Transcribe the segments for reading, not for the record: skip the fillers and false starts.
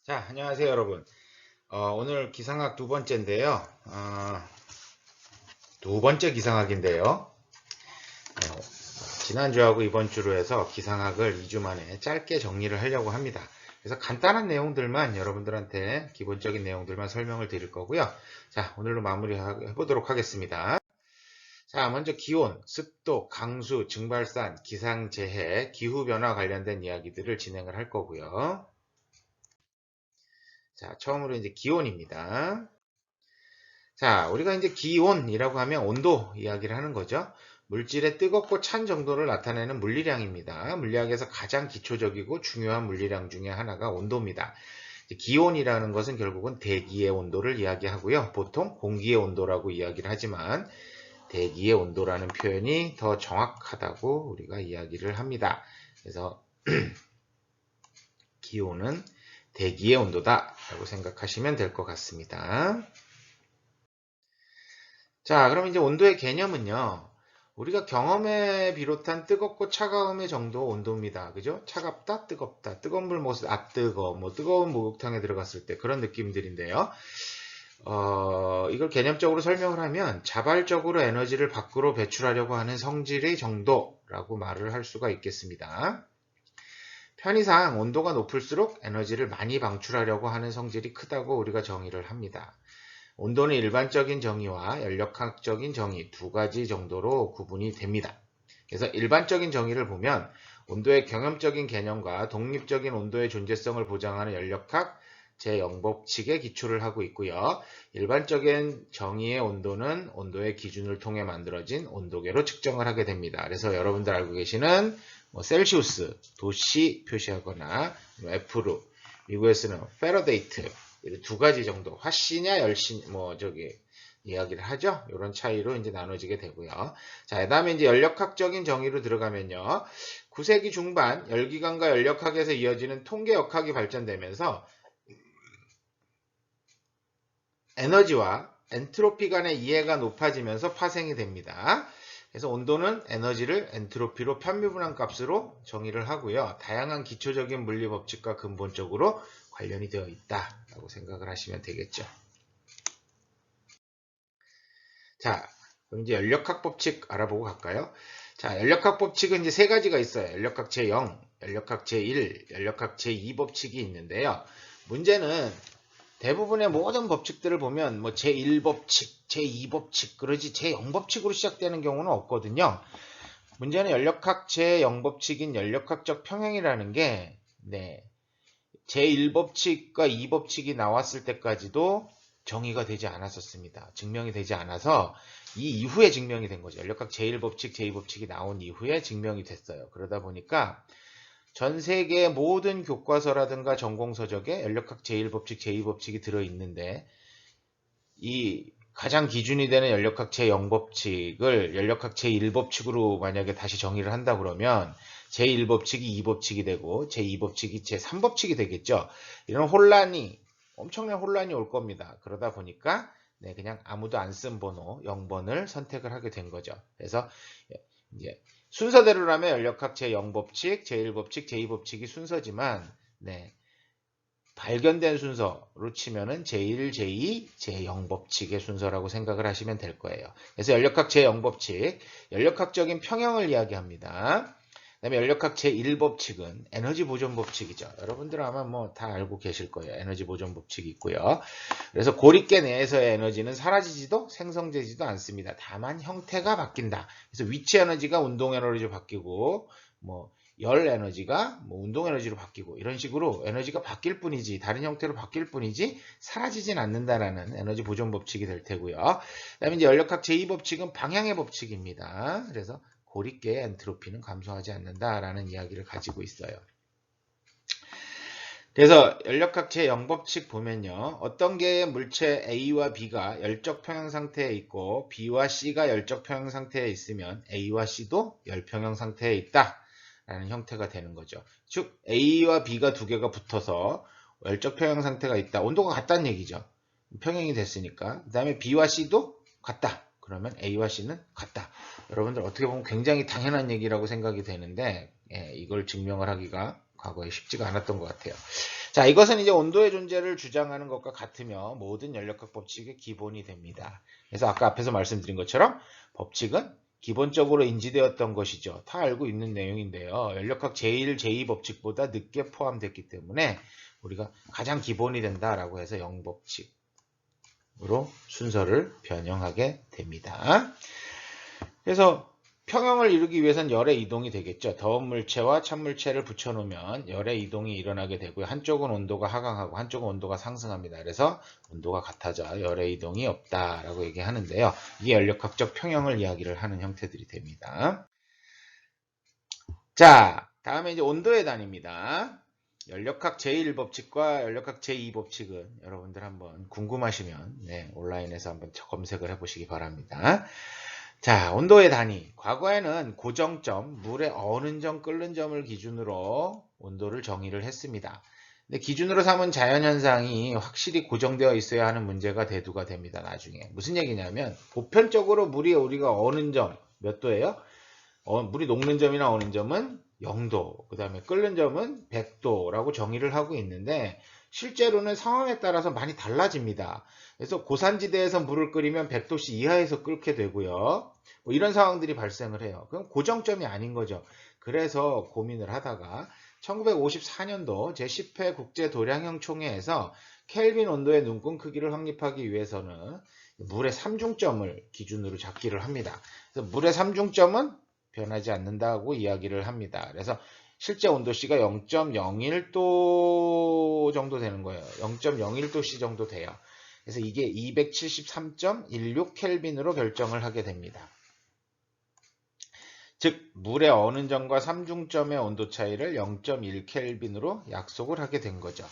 자, 안녕하세요, 여러분. 오늘 기상학 두 번째인데요. 두 번째 기상학인데요. 지난주하고 이번 주로 해서 기상학을 2주 만에 짧게 정리를 하려고 합니다. 그래서 간단한 내용들만 여러분들한테 기본적인 내용들만 설명을 드릴 거고요. 자, 오늘로 마무리해 보도록 하겠습니다. 자, 먼저 기온, 습도, 강수, 증발산, 기상재해, 기후변화 관련된 이야기들을 진행을 할 거고요. 자, 처음으로 이제 기온입니다. 자, 우리가 이제 기온이라고 하면 온도 이야기를 하는 거죠. 물질의 뜨겁고 찬 정도를 나타내는 물리량입니다. 물리학에서 가장 기초적이고 중요한 물리량 중에 하나가 온도입니다. 기온이라는 것은 결국은 대기의 온도를 이야기하고요. 보통 공기의 온도라고 이야기를 하지만 대기의 온도라는 표현이 더 정확하다고 우리가 이야기를 합니다. 그래서 기온은 대기의 온도다 라고 생각하시면 될 것 같습니다. 자, 그럼 이제 온도의 개념은요. 우리가 경험에 비롯한 뜨겁고 차가움의 정도 온도입니다. 그죠? 차갑다, 뜨겁다. 뜨거운 물 먹었을 때, 뜨거. 뜨거운 목욕탕에 들어갔을 때 그런 느낌들인데요. 이걸 개념적으로 설명을 하면 자발적으로 에너지를 밖으로 배출하려고 하는 성질의 정도라고 말을 할 수가 있겠습니다. 편의상 온도가 높을수록 에너지를 많이 방출하려고 하는 성질이 크다고 우리가 정의를 합니다. 온도는 일반적인 정의와 연력학적인 정의 두 가지 정도로 구분이 됩니다. 그래서 일반적인 정의를 보면 온도의 경험적인 개념과 독립적인 온도의 존재성을 보장하는 연력학 제0법칙에 기초를 하고 있고요. 일반적인 정의의 온도는 온도의 기준을 통해 만들어진 온도계로 측정을 하게 됩니다. 그래서 여러분들 알고 계시는 셀시우스, 도씨 표시하거나 F로, 미국에서는 페러데이트 두 가지 정도, 화씨냐 열씨 이야기를 하죠. 이런 차이로 이제 나눠지게 되고요. 자, 그다음에 이제 연력학적인 정의로 들어가면요. 9세기 중반 열기관과 연력학에서 이어지는 통계역학이 발전되면서 에너지와 엔트로피 간의 이해가 높아지면서 파생이 됩니다. 그래서 온도는 에너지를 엔트로피로 편미분한 값으로 정의를 하고요. 다양한 기초적인 물리 법칙과 근본적으로 관련이 되어 있다라고 생각을 하시면 되겠죠. 자, 그럼 이제 연력학 법칙 알아보고 갈까요? 자, 연력학 법칙은 이제 세 가지가 있어요. 연력학 제0, 연력학 제1, 연력학 제2 법칙이 있는데요. 문제는 대부분의 모든 법칙들을 보면 제1법칙, 제2법칙, 그러지 제0법칙으로 시작되는 경우는 없거든요. 문제는 연력학 제0법칙인 연력학적 평행이라는 게 제1법칙과 2법칙이 나왔을 때까지도 정의가 되지 않았었습니다. 증명이 되지 않아서 이 이후에 증명이 된 거죠. 연력학 제1법칙, 제2법칙이 나온 이후에 증명이 됐어요. 그러다 보니까 전 세계의 모든 교과서라든가 전공서적에 연력학 제1법칙, 제2법칙이 들어있는데 이 가장 기준이 되는 연력학 제0법칙을 연력학 제1법칙으로 만약에 다시 정의를 한다 그러면 제1법칙이 2법칙이 되고 제2법칙이 제3법칙이 되겠죠. 이런 엄청난 혼란이 올 겁니다. 그러다 보니까 그냥 아무도 안 쓴 번호 0번을 선택을 하게 된 거죠. 그래서 이제 순서대로라면 연력학 제0법칙, 제1법칙, 제2법칙이 순서지만 발견된 순서로 치면은 제1, 제2, 제0법칙의 순서라고 생각을 하시면 될 거예요. 그래서 연력학 제0법칙, 연력학적인 평형을 이야기합니다. 그 다음에 연력학 제1법칙은 에너지 보존 법칙이죠. 여러분들 아마 다 알고 계실 거예요. 에너지 보존 법칙이 있고요. 그래서 고립계 내에서의 에너지는 사라지지도 생성되지도 않습니다. 다만 형태가 바뀐다. 그래서 위치 에너지가 운동 에너지로 바뀌고 열 에너지가 운동 에너지로 바뀌고 이런 식으로 에너지가 바뀔 뿐이지 다른 형태로 바뀔 뿐이지 사라지진 않는다라는 에너지 보존 법칙이 될 테고요. 그다음에 이제 연력학 제2법칙은 방향의 법칙입니다. 그래서 고립계의 엔트로피는 감소하지 않는다라는 이야기를 가지고 있어요. 그래서 연력학 제0법칙 보면요. 어떤 개의 물체 A와 B가 열적 평형 상태에 있고 B와 C가 열적 평형 상태에 있으면 A와 C도 열평형 상태에 있다. 라는 형태가 되는 거죠. 즉 A와 B가 두 개가 붙어서 열적 평형 상태가 있다. 온도가 같다는 얘기죠. 평형이 됐으니까. 그 다음에 B와 C도 같다. 그러면 A와 C는 같다. 여러분들 어떻게 보면 굉장히 당연한 얘기라고 생각이 되는데 이걸 증명을 하기가 과거에 쉽지가 않았던 것 같아요. 자, 이것은 이제 온도의 존재를 주장하는 것과 같으며 모든 연력학 법칙의 기본이 됩니다. 그래서 아까 앞에서 말씀드린 것처럼 법칙은 기본적으로 인지되었던 것이죠. 다 알고 있는 내용인데요. 연력학 제1, 제2 법칙보다 늦게 포함됐기 때문에 우리가 가장 기본이 된다라고 해서 영법칙으로 순서를 변형하게 됩니다. 그래서 평형을 이루기 위해서는 열의 이동이 되겠죠. 더운 물체와 찬물체를 붙여놓으면 열의 이동이 일어나게 되고요. 한쪽은 온도가 하강하고 한쪽은 온도가 상승합니다. 그래서 온도가 같아져 열의 이동이 없다라고 얘기하는데요. 이게 연력학적 평형을 이야기를 하는 형태들이 됩니다. 자, 다음에 이제 온도의 단위입니다. 연력학 제1법칙과 연력학 제2법칙은 여러분들 한번 궁금하시면 온라인에서 한번 검색을 해보시기 바랍니다. 자, 온도의 단위. 과거에는 고정점, 물의 어는 점, 끓는 점을 기준으로 온도를 정의를 했습니다. 근데 기준으로 삼은 자연현상이 확실히 고정되어 있어야 하는 문제가 대두가 됩니다. 나중에. 무슨 얘기냐면 보편적으로 물이 우리가 어는 점 몇 도예요? 물이 녹는 점이나 어는 점은 0도, 그 다음에 끓는 점은 100도라고 정의를 하고 있는데 실제로는 상황에 따라서 많이 달라집니다. 그래서 고산지대에서 물을 끓이면 100도씨 이하에서 끓게 되고요. 뭐 이런 상황들이 발생을 해요. 그럼 고정점이 아닌 거죠. 그래서 고민을 하다가 1954년도 제10회 국제도량형 총회에서 켈빈 온도의 눈금 크기를 확립하기 위해서는 물의 삼중점을 기준으로 잡기를 합니다. 그래서 물의 삼중점은 변하지 않는다고 이야기를 합니다. 그래서 실제 온도씨가 0.01도 정도 되는 거예요. 0.01도씨 정도 돼요. 그래서 이게 273.16 켈빈으로 결정을 하게 됩니다. 즉 물의 어는 점과 삼중점의 온도 차이를 0.1 켈빈으로 약속을 하게 된 거죠.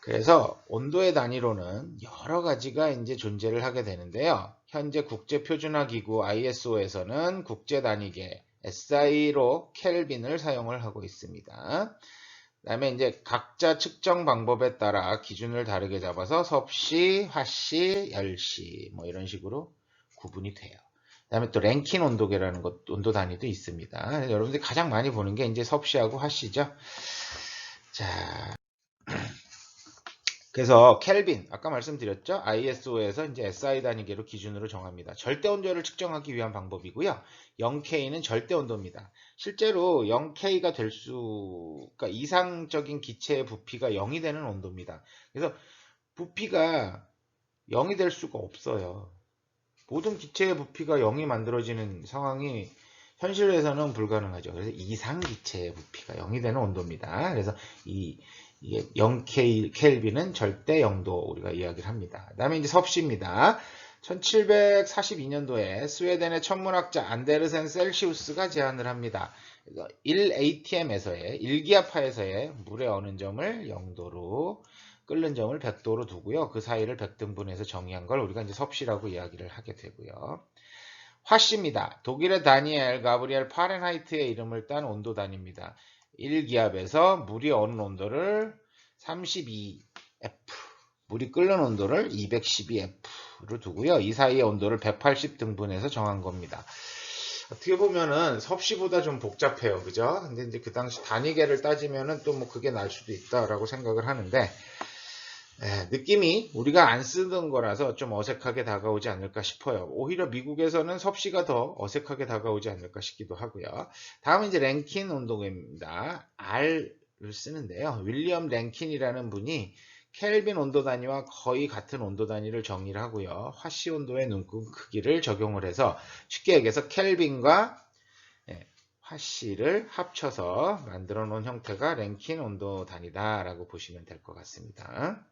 그래서 온도의 단위로는 여러 가지가 이제 존재를 하게 되는데요. 현재 국제표준화기구 ISO에서는 국제단위계 SI로 켈빈을 사용을 하고 있습니다. 그 다음에 이제 각자 측정 방법에 따라 기준을 다르게 잡아서 섭씨, 화씨, 열씨 뭐 이런 식으로 구분이 돼요. 그 다음에 또 랭킨 온도계라는 온도 단위도 있습니다. 여러분들이 가장 많이 보는 게 이제 섭씨하고 화씨죠. 자. 그래서 켈빈, 아까 말씀드렸죠? ISO에서 이제 SI 단위계로 기준으로 정합니다. 절대 온도를 측정하기 위한 방법이고요. 0K는 절대 온도입니다. 실제로 0K가 그러니까 이상적인 기체의 부피가 0이 되는 온도입니다. 그래서 부피가 0이 될 수가 없어요. 모든 기체의 부피가 0이 만들어지는 상황이 현실에서는 불가능하죠. 그래서 이상 기체의 부피가 0이 되는 온도입니다. 그래서 이게 0K 켈빈은 절대 0도 우리가 이야기를 합니다. 그 다음에 이제 섭씨입니다. 1742년도에 스웨덴의 천문학자 안데르센 셀시우스가 제안을 합니다. 1atm에서의 1기압하에서의 물의 어는 점을 0도로 끓는 점을 100도로 두고요. 그 사이를 100등분해서 정의한 걸 우리가 이제 섭씨라고 이야기를 하게 되고요. 화씨입니다. 독일의 다니엘 가브리엘 파렌하이트의 이름을 딴 온도 단위입니다. 1기압에서 물이 어는 온도를 32F, 물이 끓는 온도를 212F로 두고요. 이 사이의 온도를 180등분해서 정한 겁니다. 어떻게 보면은 섭씨보다 좀 복잡해요. 그죠? 근데 이제 그 당시 단위계를 따지면은 또 뭐 그게 날 수도 있다라고 생각을 하는데, 느낌이 우리가 안 쓰던 거라서 좀 어색하게 다가오지 않을까 싶어요. 오히려 미국에서는 섭씨가 더 어색하게 다가오지 않을까 싶기도 하고요. 다음은 이제 랭킨 온도계입니다. R를 쓰는데요. 윌리엄 랭킨이라는 분이 켈빈 온도 단위와 거의 같은 온도 단위를 정의를 하고요. 화씨 온도의 눈금 크기를 적용을 해서 쉽게 얘기해서 켈빈과 화씨를 합쳐서 만들어 놓은 형태가 랭킨 온도 단위다라고 보시면 될 것 같습니다.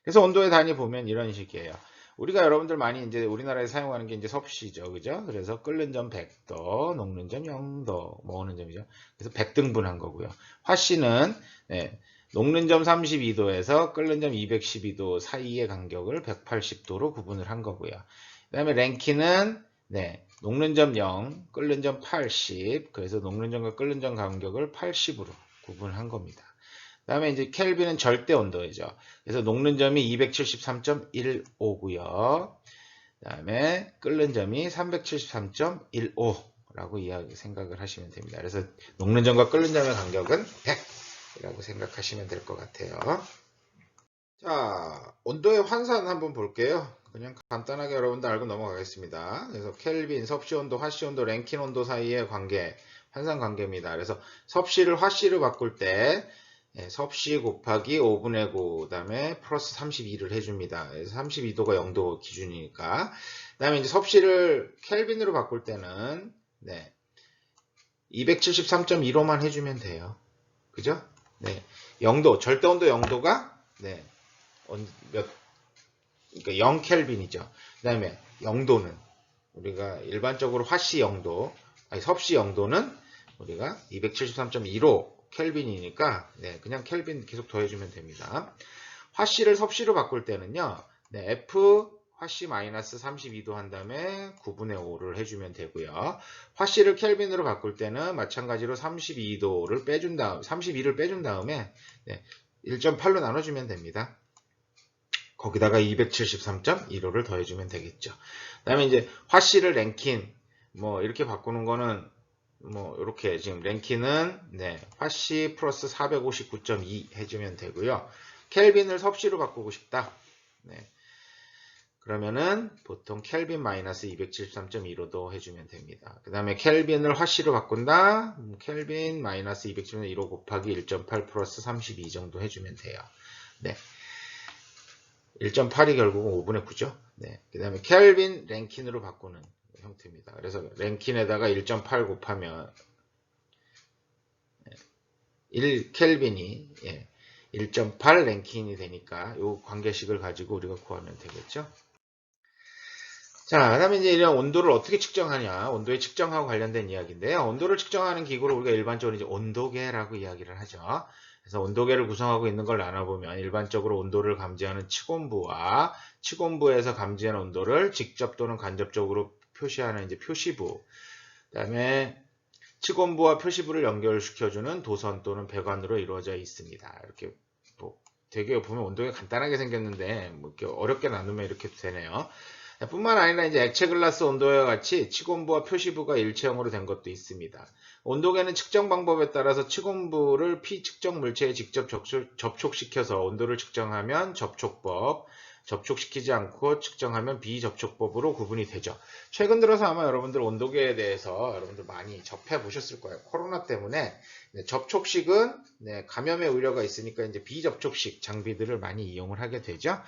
그래서 온도의 단위 보면 이런 식이에요. 우리가 여러분들 많이 이제 우리나라에서 사용하는 게 이제 섭씨죠. 그죠? 그래서 끓는 점 100도, 녹는 점 0도, 먹는 점이죠. 그래서 100등분한 거고요. 화씨는 녹는 점 32도에서 끓는 점 212도 사이의 간격을 180도로 구분을 한 거고요. 그 다음에 랭킨은 녹는 점 0, 끓는 점 80, 그래서 녹는 점과 끓는 점 간격을 80으로 구분한 겁니다. 그 다음에 이제 켈빈은 절대 온도이죠. 그래서 녹는 점이 273.15고요. 그 다음에 끓는 점이 373.15. 라고 생각을 하시면 됩니다. 그래서 녹는 점과 끓는 점의 간격은 100이라고 생각하시면 될 것 같아요. 자, 온도의 환산 한번 볼게요. 그냥 간단하게 여러분들 알고 넘어가겠습니다. 그래서 켈빈, 섭씨 온도, 화씨 온도, 랭킨 온도 사이의 관계, 환산 관계입니다. 그래서 섭씨를 화씨로 바꿀 때 섭씨 곱하기 5분의 9, 그 다음에 플러스 32를 해줍니다. 그래서 32도가 0도 기준이니까. 그 다음에 이제 섭씨를 켈빈으로 바꿀 때는 273.15만 해주면 돼요. 그죠? 네. 0도, 절대 온도 0도가 그러니까 0켈빈이죠. 그 다음에 0도는 우리가 일반적으로 화씨 0도, 아니 섭씨 0도는 우리가 273.15 켈빈이니까 그냥 켈빈 계속 더해주면 됩니다. 화씨를 섭씨로 바꿀 때는요, F 화씨 마이너스 32도 한 다음에 9분의 5를 해주면 되고요. 화씨를 켈빈으로 바꿀 때는 마찬가지로 32도를 빼준 다음, 32를 빼준 다음에 1.8로 나눠주면 됩니다. 거기다가 273.15를 더해주면 되겠죠. 그 다음에 이제 화씨를 랭킨, 이렇게 바꾸는 거는, 이렇게 지금 랭킨은, 화씨 플러스 459.2 해주면 되고요. 켈빈을 섭씨로 바꾸고 싶다. 그러면은 보통 켈빈 마이너스 273.15도 해주면 됩니다. 그 다음에 켈빈을 화씨로 바꾼다. 켈빈 마이너스 273.15 곱하기 1.8 플러스 32 정도 해주면 돼요. 1.8이 결국은 5분의 9죠. 그 다음에 켈빈 랭킨으로 바꾸는 형태입니다. 그래서 랭킨에다가 1.8 곱하면 1 켈빈이 1.8 랭킨이 되니까 이 관계식을 가지고 우리가 구하면 되겠죠. 자, 그 다음에 이제 이런 온도를 어떻게 측정하냐. 온도의 측정하고 관련된 이야기인데요. 온도를 측정하는 기구를 우리가 일반적으로 이제 온도계라고 이야기를 하죠. 그래서 온도계를 구성하고 있는 걸 나눠보면 일반적으로 온도를 감지하는 측온부와 측온부에서 감지하는 온도를 직접 또는 간접적으로 표시하는 이제 표시부, 그 다음에 측온부와 표시부를 연결시켜주는 도선 또는 배관으로 이루어져 있습니다. 이렇게 되게 보면 온도가 간단하게 생겼는데 이렇게 어렵게 나누면 이렇게 되네요. 뿐만 아니라 이제 액체 글라스 온도와 같이 측온부와 표시부가 일체형으로 된 것도 있습니다. 온도계는 측정 방법에 따라서 측온부를 피측정 물체에 직접 접촉시켜서 온도를 측정하면 접촉법, 접촉시키지 않고 측정하면 비접촉법으로 구분이 되죠. 최근 들어서 아마 여러분들 온도계에 대해서 여러분들 많이 접해 보셨을 거예요. 코로나 때문에 접촉식은 감염의 우려가 있으니까 이제 비접촉식 장비들을 많이 이용을 하게 되죠.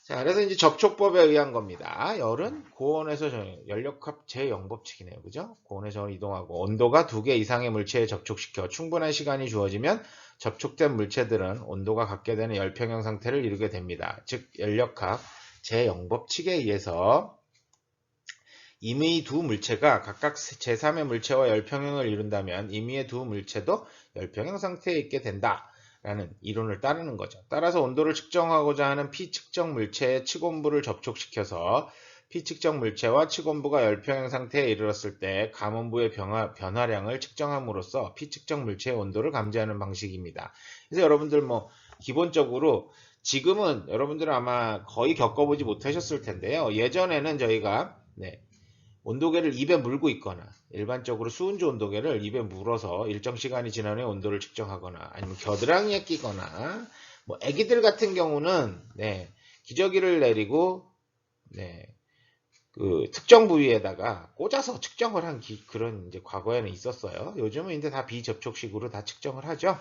자, 그래서 이제 접촉법에 의한 겁니다. 열은 고온에서 연력합 제0법칙이네요. 그죠? 고온에서 이동하고 온도가 2개 이상의 물체에 접촉시켜 충분한 시간이 주어지면 접촉된 물체들은 온도가 갖게 되는 열평형 상태를 이루게 됩니다. 즉, 연력합 제0법칙에 의해서 임의 두 물체가 각각 제3의 물체와 열평형을 이룬다면 임의의 두 물체도 열평형 상태에 있게 된다. 라는 이론을 따르는 거죠. 따라서 온도를 측정하고자 하는 피측정 물체의 측온부를 접촉시켜서 피측정 물체와 측온부가 열평형 상태에 이르렀을 때 감온부의 변화량을 측정함으로써 피측정 물체의 온도를 감지하는 방식입니다. 그래서 여러분들 기본적으로 지금은 여러분들은 아마 거의 겪어보지 못하셨을 텐데요. 예전에는 저희가 온도계를 입에 물고 있거나 일반적으로 수은주 온도계를 입에 물어서 일정 시간이 지난 후에 온도를 측정하거나 아니면 겨드랑이에 끼거나 애기들 같은 경우는 기저귀를 내리고 그 특정 부위에다가 꽂아서 측정을 한 그런 이제 과거에는 있었어요. 요즘은 이제 다 비접촉식으로 다 측정을 하죠.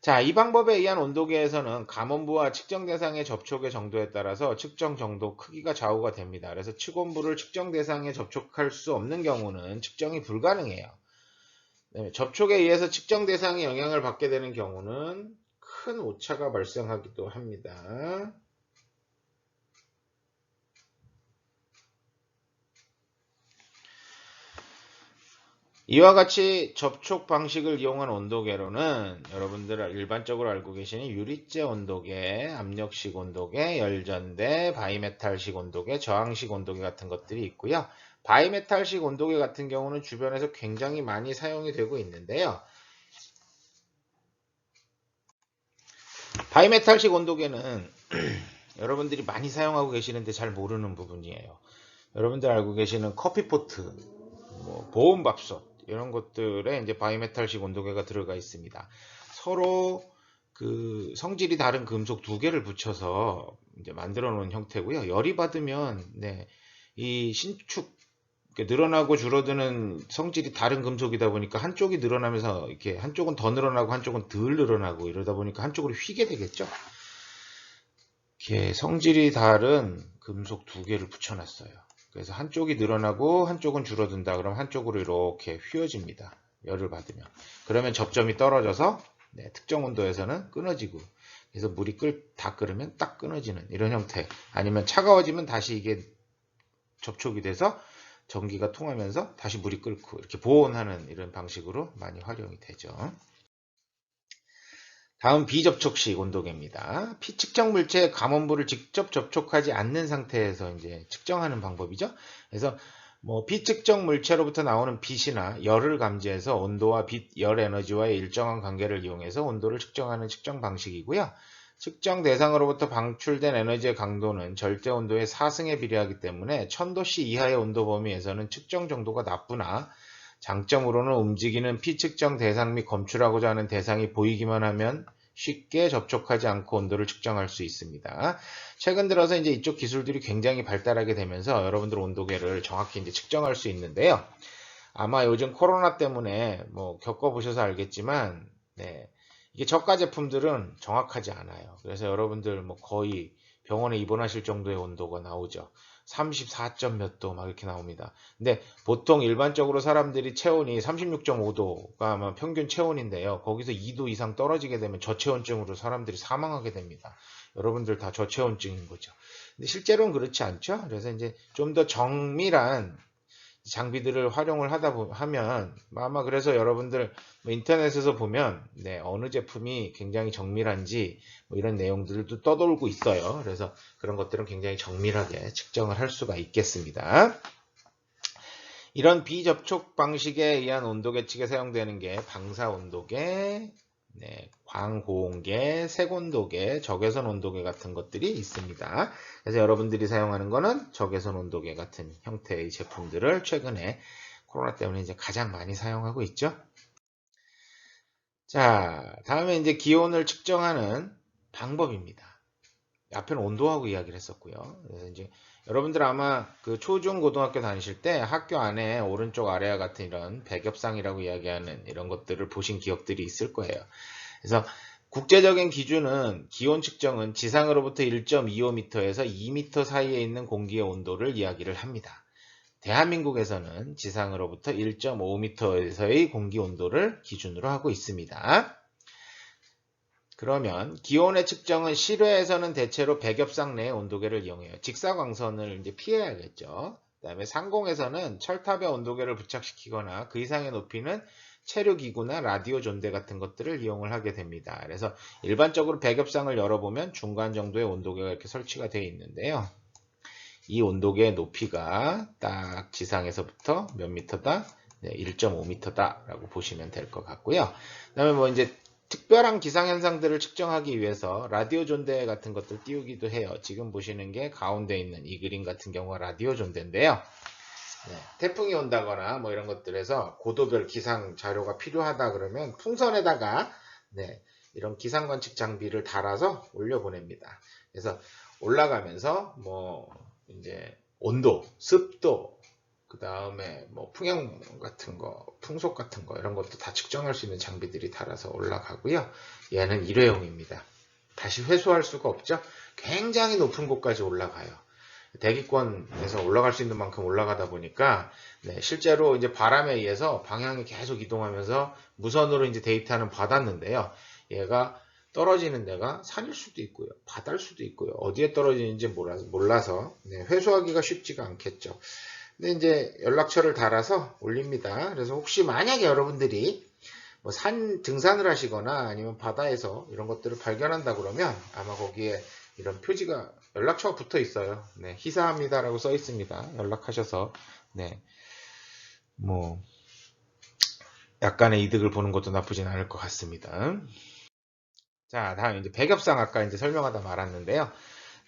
자, 이 방법에 의한 온도계에서는 감온부와 측정 대상의 접촉의 정도에 따라서 측정 정도 크기가 좌우가 됩니다. 그래서 측온부를 측정 대상에 접촉할 수 없는 경우는 측정이 불가능해요. 접촉에 의해서 측정 대상이 영향을 받게 되는 경우는 큰 오차가 발생하기도 합니다. 이와 같이 접촉 방식을 이용한 온도계로는 여러분들 일반적으로 알고 계시는 유리재 온도계, 압력식 온도계, 열전대, 바이메탈식 온도계, 저항식 온도계 같은 것들이 있고요. 바이메탈식 온도계 같은 경우는 주변에서 굉장히 많이 사용이 되고 있는데요. 바이메탈식 온도계는 여러분들이 많이 사용하고 계시는데 잘 모르는 부분이에요. 여러분들 알고 계시는 커피포트, 뭐 보온밥솥 이런 것들에 이제 바이메탈식 온도계가 들어가 있습니다. 서로 그 성질이 다른 금속 두 개를 붙여서 이제 만들어 놓은 형태고요. 열이 받으면 네, 이 신축 늘어나고 줄어드는 성질이 다른 금속이다 보니까 한쪽이 늘어나면서 이렇게 한쪽은 더 늘어나고 한쪽은 덜 늘어나고 이러다 보니까 한쪽으로 휘게 되겠죠. 이렇게 성질이 다른 금속 두 개를 붙여놨어요. 그래서 한쪽이 늘어나고 한쪽은 줄어든다. 그럼 한쪽으로 이렇게 휘어집니다. 열을 받으면. 그러면 접점이 떨어져서 네, 특정 온도에서는 끊어지고, 그래서 물이 다 끓으면 딱 끊어지는 이런 형태. 아니면 차가워지면 다시 이게 접촉이 돼서 전기가 통하면서 다시 물이 끓고 이렇게 보온하는 이런 방식으로 많이 활용이 되죠. 다음 비접촉식 온도계입니다. 피측정 물체의 감원부를 직접 접촉하지 않는 상태에서 이제 측정하는 방법이죠. 그래서 뭐 비측정 물체로부터 나오는 빛이나 열을 감지해서 온도와 빛, 열 에너지와의 일정한 관계를 이용해서 온도를 측정하는 측정 방식이고요. 측정 대상으로부터 방출된 에너지의 강도는 절대 온도의 4승에 비례하기 때문에 1000도씨 이하의 온도 범위에서는 측정 정도가 나쁘나 장점으로는 움직이는 피측정 대상 및 검출하고자 하는 대상이 보이기만 하면 쉽게 접촉하지 않고 온도를 측정할 수 있습니다. 최근 들어서 이제 이쪽 기술들이 굉장히 발달하게 되면서 여러분들 온도계를 정확히 이제 측정할 수 있는데요. 아마 요즘 코로나 때문에 뭐 겪어보셔서 알겠지만, 네, 이게 저가 제품들은 정확하지 않아요. 그래서 여러분들 뭐 거의 병원에 입원하실 정도의 온도가 나오죠. 34점 몇 도 막 이렇게 나옵니다. 근데 보통 일반적으로 사람들이 체온이 36.5도가 아마 평균 체온인데요. 거기서 2도 이상 떨어지게 되면 저체온증으로 사람들이 사망하게 됩니다. 여러분들 다 저체온증인 거죠. 근데 실제로는 그렇지 않죠. 그래서 이제 좀 더 정밀한 장비들을 활용을 하면 아마 그래서 여러분들 뭐 인터넷에서 보면 네, 어느 제품이 굉장히 정밀한지 뭐 이런 내용들도 떠돌고 있어요. 그래서 그런 것들은 굉장히 정밀하게 측정을 할 수가 있겠습니다. 이런 비접촉 방식에 의한 온도 계측에 사용되는 게 방사 온도계, 네, 광고온계, 색온도계, 적외선 온도계 같은 것들이 있습니다. 그래서 여러분들이 사용하는 거는 적외선 온도계 같은 형태의 제품들을 최근에 코로나 때문에 이제 가장 많이 사용하고 있죠. 자, 다음에 이제 기온을 측정하는 방법입니다. 앞에는 온도하고 이야기를 했었고요. 그래서 이제 여러분들 아마 그 초중 고등학교 다니실 때 학교 안에 오른쪽 아래와 같은 이런 배겹상이라고 이야기하는 이런 것들을 보신 기억들이 있을 거예요. 그래서 국제적인 기준은 기온 측정은 지상으로부터 1.25m에서 2m 사이에 있는 공기의 온도를 이야기를 합니다. 대한민국에서는 지상으로부터 1.5m에서의 공기 온도를 기준으로 하고 있습니다. 그러면 기온의 측정은 실외에서는 대체로 배겹상 내의 온도계를 이용해요. 직사광선을 이제 피해야겠죠. 그다음에 상공에서는 철탑에 온도계를 부착시키거나 그 이상의 높이는 체류기구나 라디오 존대 같은 것들을 이용을 하게 됩니다. 그래서 일반적으로 배겹상을 열어보면 중간 정도의 온도계가 이렇게 설치가 되어 있는데요. 이 온도계의 높이가 딱 지상에서부터 몇 미터다? 네, 1.5m다 라고 보시면 될 것 같고요. 그 다음에 뭐 이제 특별한 기상현상들을 측정하기 위해서 라디오 존대 같은 것들 띄우기도 해요. 지금 보시는 게 가운데 있는 이 그림 같은 경우가 라디오 존대인데요. 네, 태풍이 온다거나 뭐 이런 것들에서 고도별 기상 자료가 필요하다 그러면 풍선에다가 네, 이런 기상 관측 장비를 달아서 올려보냅니다. 그래서 올라가면서 뭐 이제 온도, 습도, 그 다음에 뭐 풍향 같은 거, 풍속 같은 거 이런 것도 다 측정할 수 있는 장비들이 달아서 올라가고요. 얘는 일회용입니다. 다시 회수할 수가 없죠. 굉장히 높은 곳까지 올라가요. 대기권에서 올라갈 수 있는 만큼 올라가다 보니까 네, 실제로 이제 바람에 의해서 방향이 계속 이동하면서 무선으로 이제 데이터는 받았는데요. 얘가 떨어지는 데가 산일 수도 있고요. 바다일 수도 있고요. 어디에 떨어지는지 몰라서 네, 회수하기가 쉽지가 않겠죠. 근데 이제 연락처를 달아서 올립니다. 그래서 혹시 만약에 여러분들이 뭐 등산을 하시거나 아니면 바다에서 이런 것들을 발견한다 그러면 아마 거기에 이런 표지가 연락처가 붙어 있어요. 네, 희사합니다라고 써 있습니다. 연락하셔서 네, 뭐 약간의 이득을 보는 것도 나쁘진 않을 것 같습니다. 자, 다음 이제 배겹상 아까 이제 설명하다 말았는데요.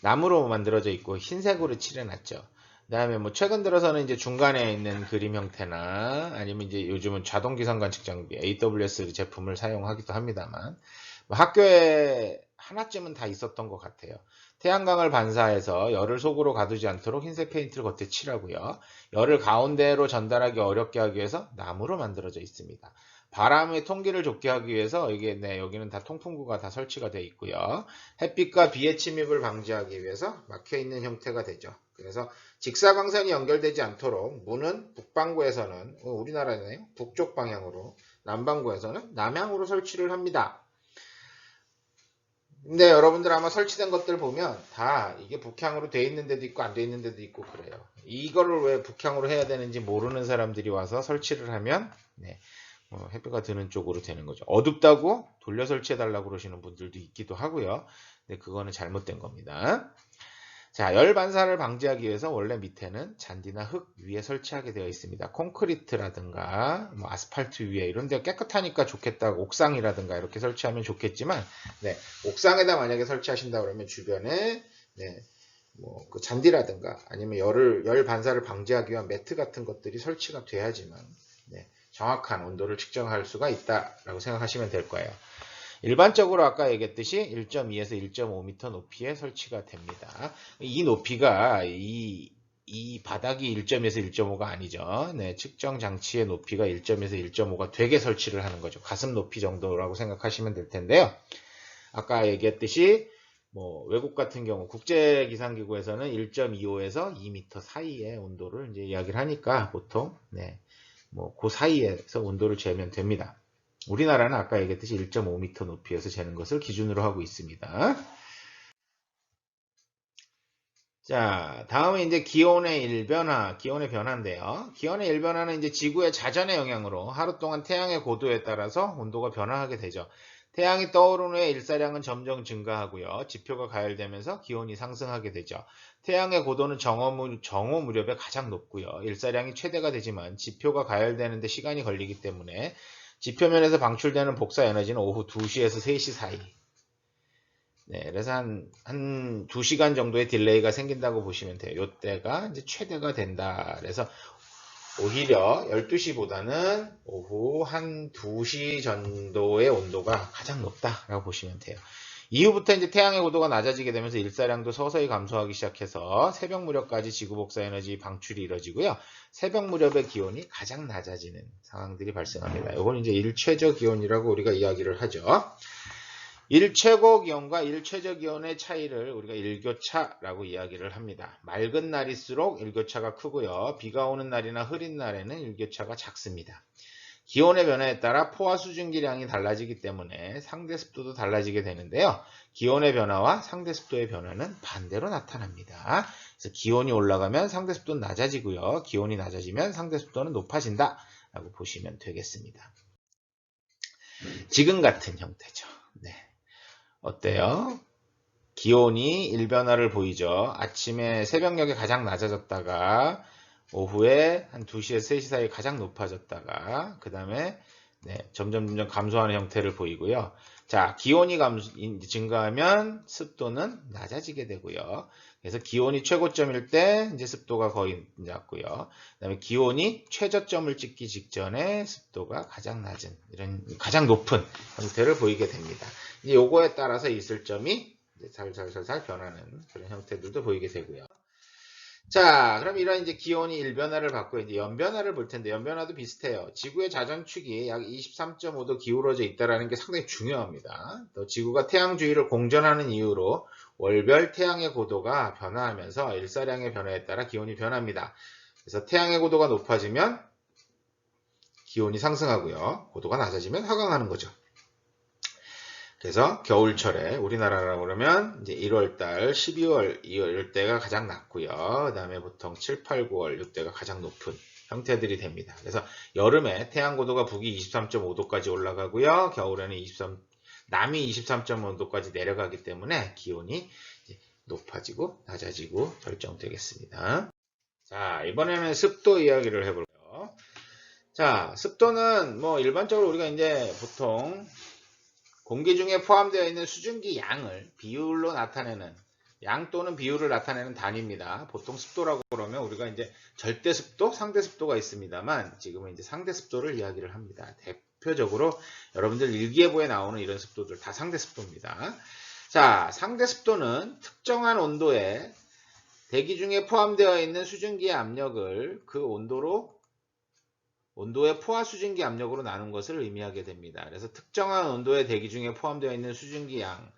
나무로 만들어져 있고 흰색으로 칠해놨죠. 그다음에 뭐 최근 들어서는 이제 중간에 있는 그림 형태나 아니면 이제 요즘은 자동 기상 관측 장비 AWS 제품을 사용하기도 합니다만 뭐 학교에 하나쯤은 다 있었던 것 같아요. 태양광을 반사해서 열을 속으로 가두지 않도록 흰색 페인트를 겉에 칠하고요. 열을 가운데로 전달하기 어렵게 하기 위해서 나무로 만들어져 있습니다. 바람의 통기를 좋게 하기 위해서 이게 네, 여기는 다 통풍구가 다 설치가 되어 있고요. 햇빛과 비의 침입을 방지하기 위해서 막혀 있는 형태가 되죠. 그래서 직사광선이 연결되지 않도록 문은 북반구에서는 우리나라네요. 북쪽 방향으로, 남반구에서는 남향으로 설치를 합니다. 근데 여러분들 아마 설치된 것들 보면 다 이게 북향으로 돼 있는 데도 있고 안 돼 있는 데도 있고 그래요. 이거를 왜 북향으로 해야 되는지 모르는 사람들이 와서 설치를 하면 네, 햇빛가 드는 쪽으로 되는 거죠. 어둡다고 돌려 설치해 달라고 그러시는 분들도 있기도 하고요. 근데 그거는 잘못된 겁니다. 자, 열 반사를 방지하기 위해서 원래 밑에는 잔디나 흙 위에 설치하게 되어 있습니다. 콘크리트라든가 뭐 아스팔트 위에 이런 데 깨끗하니까 좋겠다고 옥상이라든가 이렇게 설치하면 좋겠지만 네, 옥상에다 만약에 설치하신다 그러면 주변에 네, 뭐 그 잔디라든가 아니면 열 반사를 방지하기 위한 매트 같은 것들이 설치가 돼야지만 네, 정확한 온도를 측정할 수가 있다라고 생각하시면 될 거예요. 일반적으로 아까 얘기했듯이 1.2에서 1.5m 높이에 설치가 됩니다. 이 높이가 이 바닥이 1.에서 1.5가 아니죠. 네, 측정 장치의 높이가 1.에서 1.5가 되게 설치를 하는 거죠. 가슴 높이 정도라고 생각하시면 될 텐데요. 아까 얘기했듯이 뭐 외국 같은 경우 국제기상기구에서는 1.25에서 2m 사이의 온도를 이제 이야기를 하니까 보통 네, 뭐 그 사이에서 온도를 재면 됩니다. 우리나라는 아까 얘기했듯이 1.5m 높이에서 재는 것을 기준으로 하고 있습니다. 자, 다음은 이제 기온의 일변화, 기온의 변화인데요. 기온의 일변화는 이제 지구의 자전의 영향으로 하루 동안 태양의 고도에 따라서 온도가 변화하게 되죠. 태양이 떠오른 후에 일사량은 점점 증가하고요. 지표가 가열되면서 기온이 상승하게 되죠. 태양의 고도는 정오 무렵에 가장 높고요. 일사량이 최대가 되지만 지표가 가열되는데 시간이 걸리기 때문에 지표면에서 방출되는 복사 에너지는 오후 2시에서 3시 사이. 네, 그래서 한 2시간 정도의 딜레이가 생긴다고 보시면 돼요. 요때가 이제 최대가 된다. 그래서 오히려 12시보다는 오후 한 2시 정도의 온도가 가장 높다라고 보시면 돼요. 이후부터 이제 태양의 고도가 낮아지게 되면서 일사량도 서서히 감소하기 시작해서 새벽 무렵까지 지구 복사 에너지 방출이 이루어지고요. 새벽 무렵의 기온이 가장 낮아지는 상황들이 발생합니다. 이건 이제 일최저 기온이라고 우리가 이야기를 하죠. 일최고 기온과 일최저 기온의 차이를 우리가 일교차라고 이야기를 합니다. 맑은 날일수록 일교차가 크고요. 비가 오는 날이나 흐린 날에는 일교차가 작습니다. 기온의 변화에 따라 포화 수증기량이 달라지기 때문에 상대 습도도 달라지게 되는데요. 기온의 변화와 상대 습도의 변화는 반대로 나타납니다. 그래서 기온이 올라가면 상대 습도는 낮아지고요. 기온이 낮아지면 상대 습도는 높아진다 라고 보시면 되겠습니다. 지금 같은 형태죠. 네. 어때요? 기온이 일변화를 보이죠. 아침에 새벽녘에 가장 낮아졌다가 오후에 한 2시에서 3시 사이에 가장 높아졌다가 그 다음에 네, 점점 감소하는 형태를 보이고요. 자, 기온이 증가하면 습도는 낮아지게 되고요. 그래서 기온이 최고점일 때 이제 습도가 거의 낮고요. 그다음에 기온이 최저점을 찍기 직전에 습도가 가장 낮은 이런 가장 높은 형태를 보이게 됩니다. 이제 요거에 따라서 있을 점이 살살살살 변하는 그런 형태들도 보이게 되고요. 자, 그럼 이런 이제 기온이 일변화를 받고 이제 연변화를 볼 텐데 연변화도 비슷해요. 지구의 자전축이 약 23.5도 기울어져 있다는 게 상당히 중요합니다. 또 지구가 태양 주위를 공전하는 이유로 월별 태양의 고도가 변화하면서 일사량의 변화에 따라 기온이 변합니다. 그래서 태양의 고도가 높아지면 기온이 상승하고요. 고도가 낮아지면 하강하는 거죠. 그래서 겨울철에 우리나라라고 그러면 이제 1월달, 12월 이때가 가장 낮고요. 그 다음에 보통 7, 8, 9월 이때가 가장 높은 형태들이 됩니다. 그래서 여름에 태양 고도가 북이 23.5도까지 올라가고요. 겨울에는 남이 23.5도까지 내려가기 때문에 기온이 높아지고 낮아지고 결정되겠습니다. 자, 이번에는 습도 이야기를 해볼까요? 자, 습도는 뭐 일반적으로 우리가 이제 보통 공기 중에 포함되어 있는 수증기 양을 비율로 나타내는 양 또는 비율을 나타내는 단위입니다. 보통 습도라고 그러면 우리가 이제 절대 습도, 상대 습도가 있습니다만 지금은 이제 상대 습도를 이야기를 합니다. 대표적으로 여러분들 일기예보에 나오는 이런 습도들 다 상대 습도입니다. 자, 상대 습도는 특정한 온도에 대기 중에 포함되어 있는 수증기의 압력을 그 온도의 포화 수증기 압력으로 나눈 것을 의미하게 됩니다. 그래서 특정한 온도의 대기 중에 포함되어 있는 수증기 양,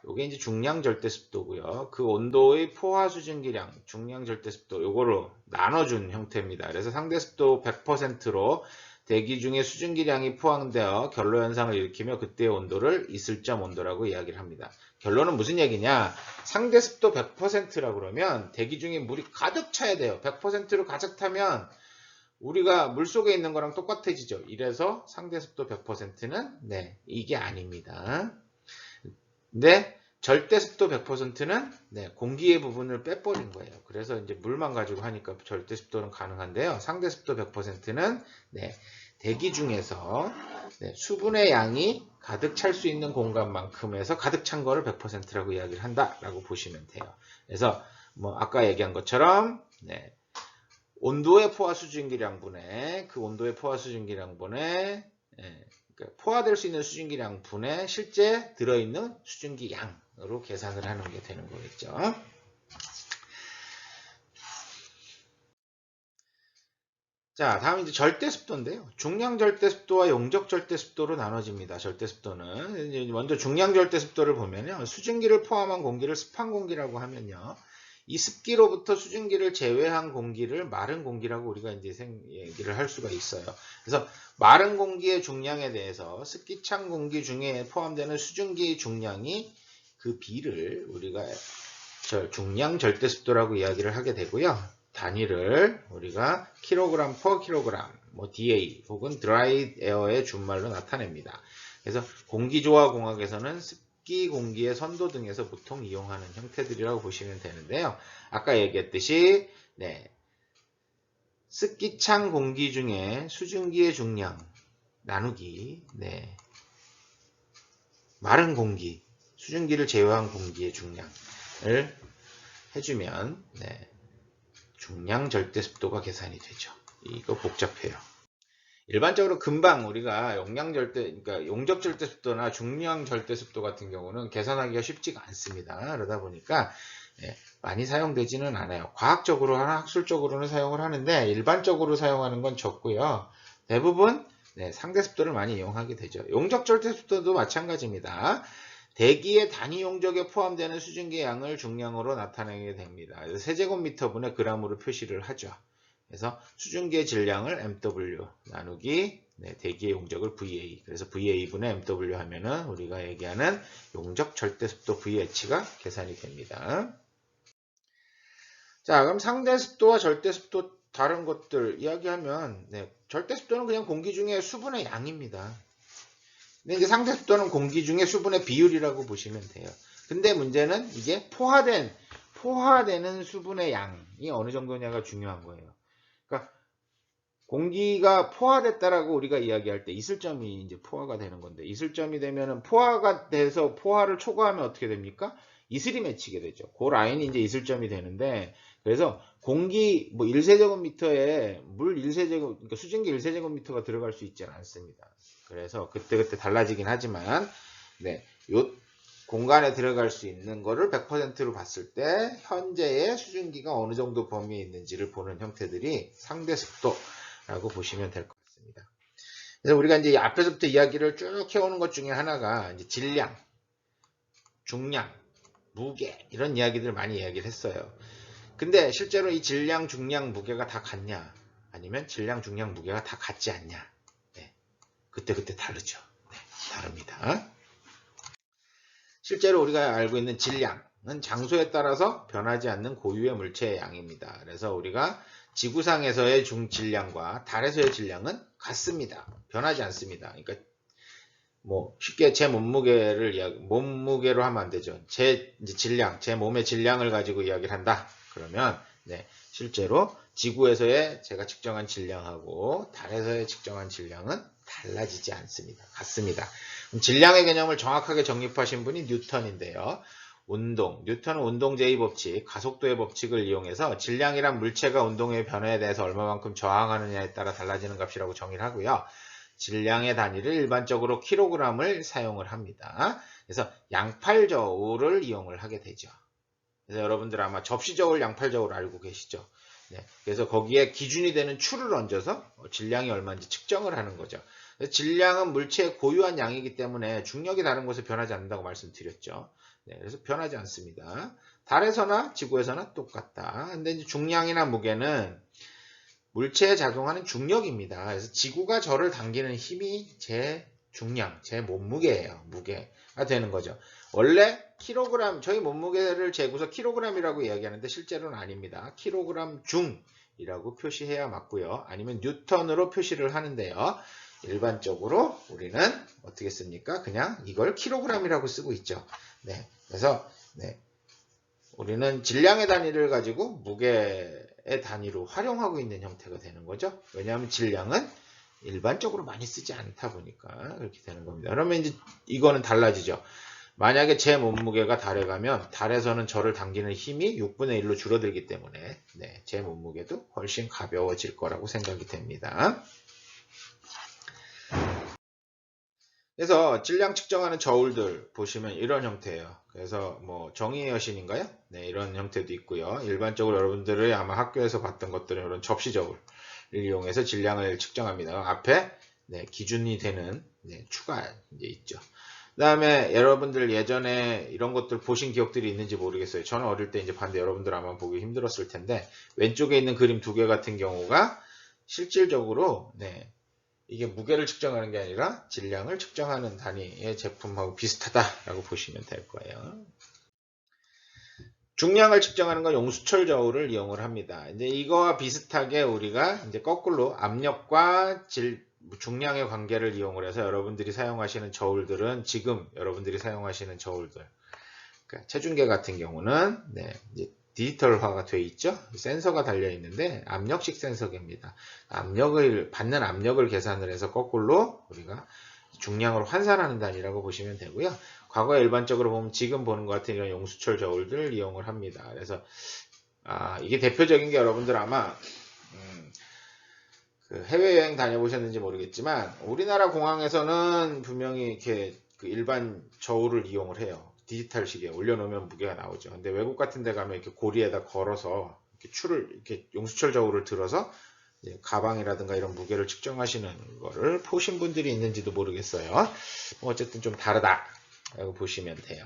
요게 이제 중량 절대 습도고요. 그 온도의 포화 수증기량, 중량 절대 습도, 요거로 나눠준 형태입니다. 그래서 상대 습도 100%로 대기 중에 수증기량이 포함되어 결로 현상을 일으키며 그때의 온도를 이슬점 온도라고 이야기를 합니다. 결론은 무슨 얘기냐? 상대 습도 100%라고 그러면 대기 중에 물이 가득 차야 돼요. 100%로 가득 타면 우리가 물속에 있는 거랑 똑같아지죠. 이래서 상대 습도 100%는 네, 이게 아닙니다. 근데 절대 습도 100%는 네, 공기의 부분을 빼버린 거예요. 그래서 이제 물만 가지고 하니까 절대 습도는 가능한데요. 상대 습도 100%는 네, 대기 중에서 네, 수분의 양이 가득 찰 수 있는 공간만큼에서 가득 찬 거를 100%라고 이야기를 한다라고 보시면 돼요. 그래서 뭐 아까 얘기한 것처럼 네, 온도의 포화 수증기량분의 그 온도의 포화 수증기량분의 그러니까 포화될 수 있는 수증기량분에 실제 들어있는 수증기 양으로 계산을 하는 게 되는 거겠죠. 자, 다음 이제 절대 습도인데요. 중량 절대 습도와 용적 절대 습도로 나눠집니다. 절대 습도는 먼저 중량 절대 습도를 보면요, 수증기를 포함한 공기를 습한 공기라고 하면요, 이 습기로부터 수증기를 제외한 공기를 마른 공기라고 우리가 이제 얘기를 할 수가 있어요. 그래서 마른 공기의 중량에 대해서 습기찬 공기 중에 포함되는 수증기의 중량이 그 비를 우리가 중량 절대 습도라고 이야기를 하게 되고요. 단위를 우리가 킬로그램 퍼 킬로그램, 뭐 DA 혹은 드라이 에어의 준말로 나타냅니다. 그래서 공기조화 공학에서는 습기 공기의 선도 등에서 보통 이용하는 형태들이라고 보시면 되는데요. 아까 얘기했듯이 네, 습기찬 공기 중에 수증기의 중량 나누기 네, 마른 공기, 수증기를 제외한 공기의 중량을 해주면 네, 중량 절대 습도가 계산이 되죠. 이거 복잡해요. 일반적으로 금방 우리가 그러니까 용적 절대 습도나 중량 절대 습도 같은 경우는 계산하기가 쉽지가 않습니다. 그러다 보니까 많이 사용되지는 않아요. 과학적으로나 학술적으로는 사용을 하는데 일반적으로 사용하는 건 적고요. 대부분 상대 습도를 많이 이용하게 되죠. 용적 절대 습도도 마찬가지입니다. 대기의 단위 용적에 포함되는 수증기의 양을 중량으로 나타내게 됩니다. 그래서 세제곱미터분의 g으로 표시를 하죠. 그래서 수증기의 질량을 MW 나누기 대기의 용적을 VA. 그래서 VA분의 MW 하면은 우리가 얘기하는 용적 절대습도 VH가 계산이 됩니다. 자, 그럼 상대습도와 절대습도 다른 것들 이야기하면 절대습도는 그냥 공기 중에 수분의 양입니다. 근데 이제 상대습도는 공기 중에 수분의 비율이라고 보시면 돼요. 근데 문제는 이게 포화되는 수분의 양이 어느 정도냐가 중요한 거예요. 그러니까 공기가 포화됐다라고 우리가 이야기할 때 이슬점이 이제 포화가 되는 건데, 이슬점이 되면은 포화가 돼서 포화를 초과하면 어떻게 됩니까? 이슬이 맺히게 되죠. 그 라인이 이제 이슬점이 되는데, 그래서 공기 뭐 1세제곱미터에 물 1세제곱, 그러니까 수증기 1세제곱미터가 들어갈 수 있지는 않습니다. 그래서 그때그때 달라지긴 하지만, 요 공간에 들어갈 수 있는 거를 100%로 봤을 때 현재의 수증기가 어느 정도 범위에 있는지를 보는 형태들이 상대습도라고 보시면 될 것 같습니다. 그래서 우리가 이제 앞에서부터 이야기를 쭉 해오는 것 중에 하나가 이제 질량, 중량, 무게 이런 이야기들을 많이 이야기를 했어요. 근데 실제로 이 질량, 중량, 무게가 다 같냐? 아니면 질량, 중량, 무게가 다 같지 않냐? 그때 다르죠. 다릅니다. 실제로 우리가 알고 있는 질량은 장소에 따라서 변하지 않는 고유의 물체의 양입니다. 그래서 우리가 지구상에서의 중질량과 달에서의 질량은 같습니다. 변하지 않습니다. 그러니까 뭐 쉽게 제 몸무게로 하면 안 되죠. 제 질량, 제 몸의 질량을 가지고 이야기를 한다. 그러면 실제로 지구에서의 제가 측정한 질량하고 달에서의 측정한 질량은 달라지지 않습니다. 같습니다. 질량의 개념을 정확하게 정립하신 분이 뉴턴인데요. 운동, 뉴턴은 운동제의 법칙, 가속도의 법칙을 이용해서 질량이란 물체가 운동의 변화에 대해서 얼마만큼 저항하느냐에 따라 달라지는 값이라고 정의를 하고요. 질량의 단위를 일반적으로 킬로그램을 사용을 합니다. 그래서 양팔저울을 이용을 하게 되죠. 그래서 여러분들 아마 접시저울, 양팔저울 알고 계시죠? 네, 그래서 거기에 기준이 되는 추를 얹어서 질량이 얼마인지 측정을 하는 거죠. 질량은 물체의 고유한 양이기 때문에 중력이 다른 곳에 변하지 않는다고 말씀드렸죠. 네, 그래서 변하지 않습니다. 달에서나 지구에서나 똑같다. 근데 이제 중량이나 무게는 물체에 작용하는 중력입니다. 그래서 지구가 저를 당기는 힘이 제 중량, 제 몸무게예요. 무게가 되는 거죠. 원래 킬로그램, 저희 몸무게를 재고서 킬로그램이라고 이야기하는데 실제로는 아닙니다. 킬로그램 중이라고 표시해야 맞고요. 아니면 뉴턴으로 표시를 하는데요. 일반적으로 우리는 어떻게 씁니까? 그냥 이걸 킬로그램이라고 쓰고 있죠. 네, 그래서 네, 우리는 질량의 단위를 가지고 무게의 단위로 활용하고 있는 형태가 되는 거죠. 왜냐하면 질량은 일반적으로 많이 쓰지 않다 보니까 그렇게 되는 겁니다. 그러면 이제 이거는 달라지죠. 만약에 제 몸무게가 달에 가면 달에서는 저를 당기는 힘이 6분의 1로 줄어들기 때문에 네, 제 몸무게도 훨씬 가벼워질 거라고 생각이 됩니다. 그래서 질량 측정하는 저울들 보시면 이런 형태예요. 그래서 뭐 정의의 여신인가요? 네, 이런 형태도 있고요. 일반적으로 여러분들이 아마 학교에서 봤던 것들은 이런 접시 저울을 이용해서 질량을 측정합니다. 앞에 네, 기준이 되는 네, 추가 이제 있죠. 그 다음에 여러분들 예전에 이런 것들 보신 기억들이 있는지 모르겠어요. 저는 어릴 때 이제 봤는데 여러분들 아마 보기 힘들었을 텐데 왼쪽에 있는 그림 두 개 같은 경우가 실질적으로 네, 이게 무게를 측정하는 게 아니라 질량을 측정하는 단위의 제품하고 비슷하다라고 보시면 될 거예요. 중량을 측정하는 건 용수철 저울을 이용을 합니다. 이제 이거와 비슷하게 우리가 이제 거꾸로 압력과 중량의 관계를 이용을 해서 여러분들이 사용하시는 저울들은 지금 여러분들이 사용하시는 저울들, 그러니까 체중계 같은 경우는 네, 이제 디지털화가 되어 있죠. 센서가 달려 있는데 압력식 센서기입니다. 받는 압력을 계산을 해서 거꾸로 우리가 중량으로 환산하는 단위라고 보시면 되고요. 과거에 일반적으로 보면 지금 보는 것 같은 이런 용수철 저울들을 이용을 합니다. 그래서 이게 대표적인 게 여러분들 아마 그 해외여행 다녀보셨는지 모르겠지만 우리나라 공항에서는 분명히 이렇게 그 일반 저울을 이용을 해요. 디지털 시계에 올려놓으면 무게가 나오죠. 근데 외국 같은 데 가면 이렇게 고리에다 걸어서 이렇게 추를, 이렇게 용수철 저울을 들어서 가방이라든가 이런 무게를 측정하시는 거를 보신 분들이 있는지도 모르겠어요. 어쨌든 좀 다르다라고 보시면 돼요.